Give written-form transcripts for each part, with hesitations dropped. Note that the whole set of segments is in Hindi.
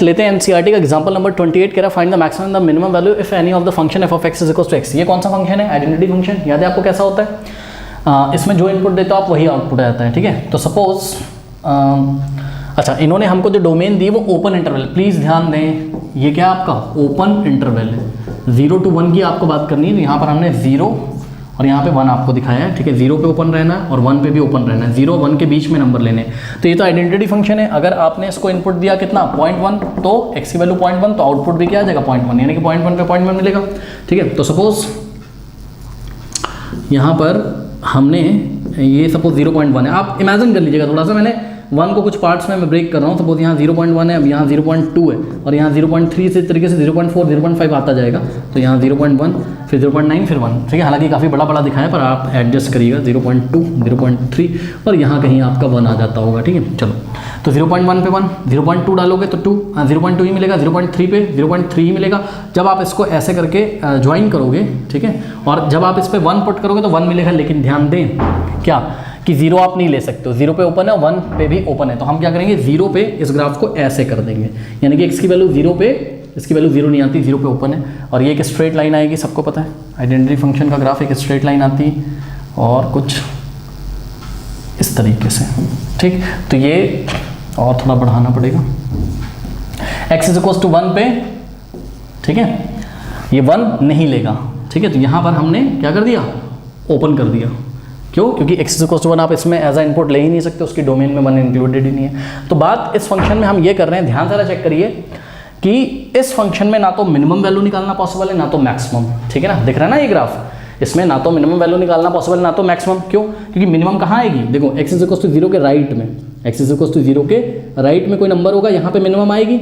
लेते हैं एनसीईआरटी का एग्जांपल नंबर 28 कह रहा है find the maximum the minimum value if any of the function F of X is equal to X. ये कौन सा फंक्शन है? Identity function. याद है आपको कैसा होता है? इसमें जो इनपुट देते हो आप वही आउटपुट आता है, ठीक है। तो सपोज अच्छा, इन्होंने हमको जो डोमेन दी वो ओपन इंटरवल, प्लीज़ ध्यान दें ये क्या आपका ओपन इंटरवल है। 0 to 1 की आपको बात करनी है, तो यहाँ पर हमने 0 और यहाँ पे 1 आपको दिखाया है, ठीक है। 0 पे ओपन रहना है और 1 पे भी ओपन रहना है, 0 1 के बीच में नंबर लेने हैं। तो ये तो आइडेंटिटी फंक्शन है। अगर आपने इसको इनपुट दिया कितना 0.1, तो x की वैल्यू 0.1, तो आउटपुट भी क्या आ जाएगा 0.1, यानी कि 0.1 पे 0.1 मिलेगा, ठीक है। तो सपोज यहाँ पर हमने ये सपोज 0.1 है, आप इमेजिन कर लीजिएगा थोड़ा सा, मैंने 1 को कुछ पार्ट्स में मैं ब्रेक कर रहा हूँ। सपोज यहाँ 0.1 है, अब यहाँ 0.2 है और यहाँ 0.3 से तरीके से 0.4 0.5 आता जाएगा। तो यहाँ 0.1 फिर 0.9 फिर 1, ठीक है। हालांकि काफ़ी बड़ा बड़ा दिखाया पर आप एडजस्ट करिएगा, 0.2 0.3 और यहाँ कहीं आपका 1 आ जाता होगा, ठीक है। चलो, तो 0.1 पे 1, 0.2 डालोगे तो 0.2 ही मिलेगा, 0.3 पे 0.3 ही मिलेगा। जब आप इसको ऐसे करके ज्वाइन करोगे, ठीक है, और जब आप इस पर 1 पुट करोगे तो 1 मिलेगा। लेकिन ध्यान दें क्या कि 0 आप नहीं ले सकते हो, 0 पे ओपन है, 1 पे भी ओपन है। तो हम क्या करेंगे, 0 पे इस ग्राफ को ऐसे कर देंगे, यानी कि x की वैल्यू 0 पे, इसकी वैल्यू 0 नहीं आती, 0 पे ओपन है। और ये एक स्ट्रेट लाइन आएगी, सबको पता है आइडेंटिटी फंक्शन का ग्राफ एक स्ट्रेट लाइन आती और कुछ इस तरीके से, ठीक। तो ये और थोड़ा बढ़ाना पड़ेगा, x इज इक्वल टू 1 पे, ठीक है, ये 1 नहीं लेगा, ठीक है। तो यहाँ पर हमने क्या कर दिया, ओपन कर दिया। क्यों? क्योंकि x इज इक्वल टू 1 आप इसमें एज अ इनपुट ले ही नहीं सकते, उसकी डोमेन में 1 इंक्लूडेड ही नहीं है। तो बात इस फंक्शन में हम ये कर रहे हैं, ध्यान से चेक करिए कि इस फंक्शन में ना तो मिनिमम वैल्यू निकालना पॉसिबल है ना तो मैक्सिमम, ठीक है ना। दिख रहा है ना ये ग्राफ, इसमें ना तो मिनिमम वैल्यू निकालना पॉसिबल ना तो मैक्सिमम। क्यों? क्योंकि मिनिमम कहाँ आएगी, देखो x इज इक्वल टू 0 के राइट में, x इज इक्वल टू 0 के राइट में कोई नंबर होगा, यहाँ पे मिनिमम आएगी।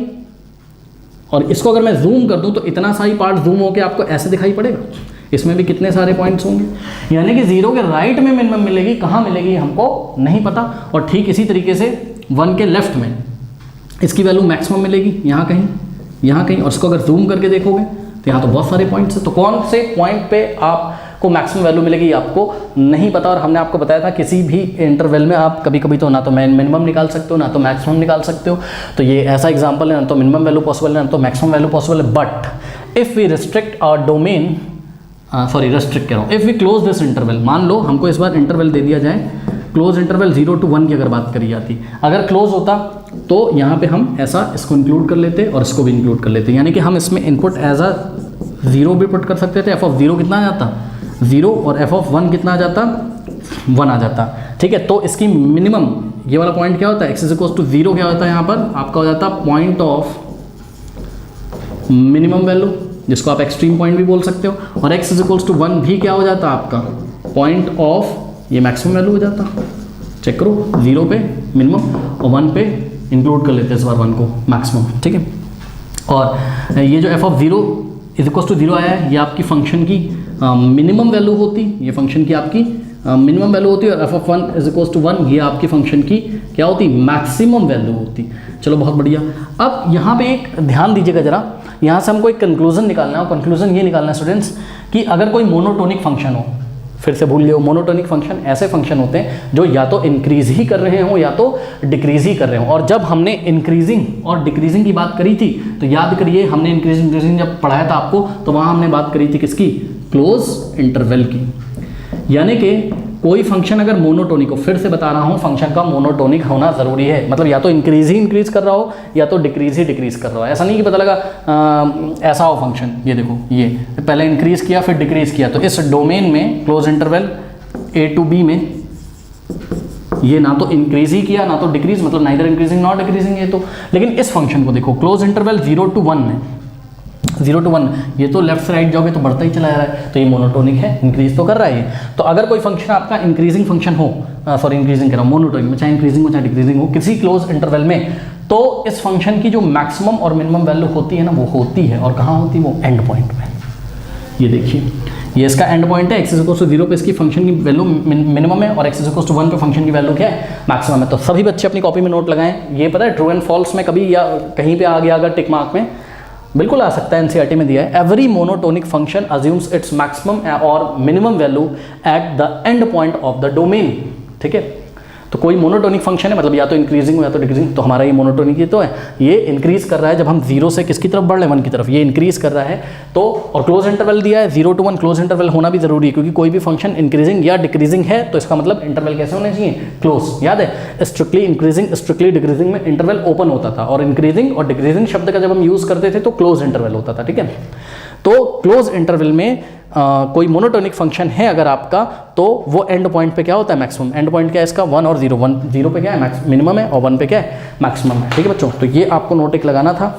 और इसको अगर मैं जूम कर दूँ तो इतना सारी पार्ट जूम होकर आपको ऐसे दिखाई पड़ेगा, इसमें भी कितने सारे पॉइंट्स होंगे, यानी कि 0 के राइट में मिनिमम मिलेगी, कहाँ मिलेगी हमको नहीं पता। और ठीक इसी तरीके से 1 के लेफ्ट में इसकी वैल्यू मैक्सिमम मिलेगी, यहाँ कहीं यहाँ कहीं। और इसको अगर जूम करके देखोगे तो यहाँ तो बहुत सारे पॉइंट्स हैं, तो कौन से पॉइंट पे आपको मैक्सिमम वैल्यू मिलेगी आपको नहीं पता। और हमने आपको बताया था किसी भी इंटरवल में आप कभी कभी तो ना तो मिनिमम निकाल सकते हो ना तो मैक्सिमम निकाल सकते हो। तो ये ऐसा एग्जाम्पल है, ना तो मिनिमम वैल्यू पॉसिबल है ना तो मैक्सिमम वैल्यू पॉसिबल है। But if we restrict our domain, restrict कह रहा हूँ, if we close this interval, मान लो हमको इस बार इंटरवल दे दिया जाए, क्लोज इंटरवल 0 to 1 की अगर बात करी जाती, अगर क्लोज होता तो यहाँ पे हम ऐसा इसको इंक्लूड कर लेते और इसको भी इंक्लूड कर लेते, यानी कि हम इसमें इनपुट एज अ 0 भी पुट कर सकते थे। f(0) कितना आ जाता 0 और f(1) कितना आ जाता 1 आ जाता, ठीक है। तो इसकी मिनिमम ये वाला पॉइंट क्या होता है, x इज इक्वल टू 0 क्या होता है यहाँ पर आपका हो जाता पॉइंट ऑफ मिनिमम वैल्यू, जिसको आप एक्सट्रीम पॉइंट भी बोल सकते हो। और x इज इक्वल टू 1 भी क्या हो जाता आपका पॉइंट ऑफ ये मैक्सिमम वैल्यू हो जाता। चेक करो, 0 पे मिनिमम और 1 पे इंक्लूड कर लेते हैं इस बार 1 को मैक्सिमम, ठीक है। और ये जो f(0) इज इक्वल टू 0 आया है, ये आपकी फंक्शन की मिनिमम वैल्यू होती, ये फंक्शन की आपकी मिनिमम वैल्यू होती है। और f(1) इज इक्वल टू 1 ये आपकी फंक्शन की क्या होती, मैक्सिमम वैल्यू होती। चलो बहुत बढ़िया। अब यहाँ पे एक ध्यान दीजिएगा जरा, यहाँ से हमको एक कंक्लूजन निकालना है। कंक्लूजन ये निकालना है स्टूडेंट्स कि अगर कोई मोनोटोनिक फंक्शन हो, फिर से भूल लियो, मोनोटोनिक फंक्शन ऐसे फंक्शन होते हैं जो या तो इंक्रीज ही कर रहे हो या तो डिक्रीज ही कर रहे हो। और जब हमने इंक्रीजिंग और डिक्रीजिंग की बात करी थी तो याद करिए, हमने इंक्रीजिंग डिक्रीजिंग जब पढ़ाया था आपको तो वहाँ हमने बात करी थी किसकी, क्लोज इंटरवल की। यानी कि कोई फंक्शन अगर मोनोटोनिक हो, फिर से बता रहा हूँ फंक्शन का मोनोटोनिक होना ज़रूरी है, मतलब या तो इंक्रीज ही इंक्रीज कर रहा हो या तो डिक्रीज ही डिक्रीज कर रहा हो। ऐसा नहीं कि पता लगा ऐसा हो फंक्शन, ये देखो ये पहले इंक्रीज किया फिर डिक्रीज किया। तो इस डोमेन में close interval a to b में ये ना तो इंक्रीज ही किया ना तो डिक्रीज, मतलब नाइदर इंक्रीजिंग नॉट डिक्रीजिंग ये तो। लेकिन इस फंक्शन को देखो, क्लोज इंटरवल 0 to 1 में, 0 to 1 ये तो लेफ्ट से राइट जाओगे तो बढ़ता ही चला जा रहा है, तो ये मोनोटोनिक है, इंक्रीज तो कर रहा है ये। तो अगर कोई फंक्शन आपका इंक्रीजिंग फंक्शन हो, सॉरी इंक्रीजिंग कह रहा हूँ, मोनोटोनिक में, चाहे इंक्रीजिंग हो चाहे डिक्रीजिंग हो, किसी क्लोज इंटरवल में, तो इस फंक्शन की जो मैक्सिमम और मिनिमम वैल्यू होती है ना, वो होती है, और कहाँ होती है, वो एंड पॉइंट में। ये देखिए, ये इसका एंड पॉइंट है, x इज इक्वल टू 0 पे इसकी फंक्शन की वैल्यू मिनिमम है और x इज इक्वल टू 1 पे फंक्शन की वैल्यू क्या है, मैक्सिमम है। तो सभी बच्चे अपनी कॉपी में नोट लगाएं। ये पता है ट्रू एंड फॉल्स में कभी या कहीं पे आ गया अगर टिक मार्क में, बिल्कुल आ सकता है, एनसीईआरटी में दिया है। Every monotonic function assumes its maximum और minimum value at the end point of the domain, ठीक है। तो कोई मोनोटोनिक फंक्शन है, मतलब या तो इंक्रीजिंग हो या तो डिक्रीजिंग, तो हमारा ये मोनोटोनिक ही तो है, ये इंक्रीज कर रहा है जब हम 0 से किसकी तरफ बढ़ रहे हैं, 1 की तरफ, ये इंक्रीज कर रहा है। तो और क्लोज इंटरवल दिया है 0 to 1, क्लोज इंटरवल होना भी जरूरी है, क्योंकि कोई भी फंक्शन इंक्रीजिंग या डिक्रीजिंग है तो इसका मतलब इंटरवल कैसे होने चाहिए, क्लोज। याद है स्ट्रिक्टली इंक्रीजिंग स्ट्रिक्टली डिक्रीजिंग में इंटरवल ओपन होता था, और इंक्रीजिंग और डिक्रीजिंग शब्द का जब हम यूज करते थे तो क्लोज इंटरवल होता था, ठीक है। तो क्लोज इंटरवल में कोई मोनोटोनिक फंक्शन है अगर आपका, तो वो एंड पॉइंट पे क्या होता है, मैक्सिमम। एंड पॉइंट क्या है इसका, 1 और 0, 1 0 पे क्या है मिनिमम है, और 1 पे क्या है मैक्सिमम है, ठीक है बच्चों। तो ये आपको नोटिक लगाना था।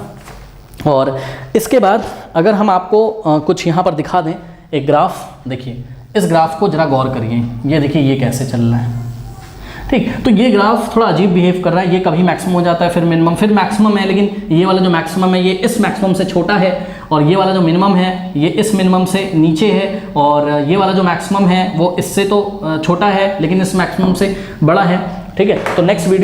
और इसके बाद अगर हम आपको कुछ यहाँ पर दिखा दें एक ग्राफ, देखिए इस ग्राफ को जरा गौर करिए, ये देखिए ये कैसे चल रहा है, ठीक। तो ये ग्राफ थोड़ा अजीब बिहेव कर रहा है, ये कभी मैक्सिमम हो जाता है फिर मिनिमम, फिर मैक्सिमम है, लेकिन ये वाला जो मैक्सिमम है ये इस मैक्सिमम से छोटा है, और ये वाला जो मिनिमम है ये इस मिनिमम से नीचे है, और ये वाला जो मैक्सिमम है वो इससे तो छोटा है लेकिन इस मैक्सिमम से बड़ा है, ठीक है। तो नेक्स्ट वीडियो